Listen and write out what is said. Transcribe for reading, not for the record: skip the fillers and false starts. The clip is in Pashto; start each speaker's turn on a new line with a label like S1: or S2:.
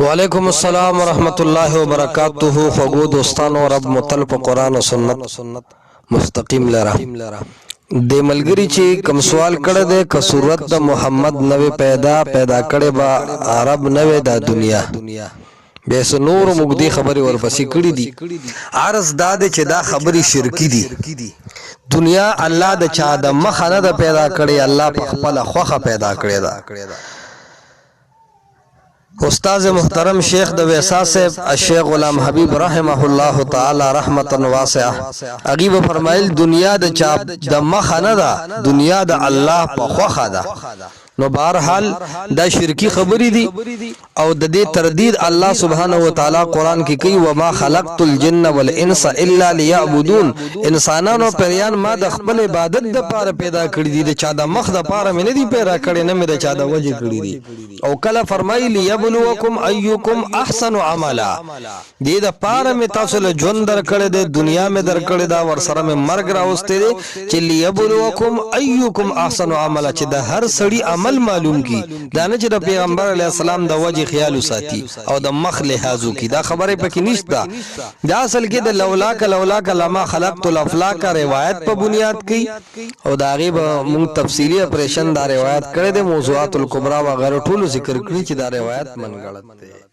S1: وعلیکم السلام ورحمۃ اللہ وبرکاتہ خوږو دوستانو رب متل په قرآن او سنت مستقیم لره د ملګری چې کوم سوال کړه د ک صورت د محمد نوې پیدا کړي با عرب نوې د دنیا بیس نور مګدي خبري ورپسې کړي دي عرض داد چې دا خبري شرکی دي دنیا الله د چا د مخه نه پیدا کړي الله په خپل خوخه پیدا کړي دا استاد محترم شیخ د ویسا صاحب الشیخ غلام حبیب رحمه الله تعالی رحمتا واسعه اغیب فرمایل دنیا د چا د مخه نه ده دنیا د الله په خوخه ده نو بهرحال دا شرکی خبرې دي او د دې تردید الله سبحانه و تعالی قران کې کوي و ما خلقت الجن والانس الا ليعبدون انسانانو پریان ما د خپل عبادت د پاره پیدا کړی دي د چا د مخ د پاره مې نه دي پیدا کړی نه مې د چا د وجه کړی دي او کله فرمایلی یبلوکم ایکم احسن عملا دې د پاره مې تاسو له ژوند در کړی د دنیا مې در کړی دا ور سره مې مرګ راوستي دي چې لیبلوکم ایکم احسن عملا چې د هر سړی عمل معلوم کی دا نه چې د پیغمبر علی السلام د وجه خیال ساتي او د مخ لحاظو کی دا خبره پکې نشته دا اصل کې د لولاک لما خلقت الافلاک روایت په بنیاد کې او دا غیب مون تفصیلی اپریشن دا روایت کړی د موضوعات الکبرى و غیره ټول ذکر کړی چې دا روایت من غلط دی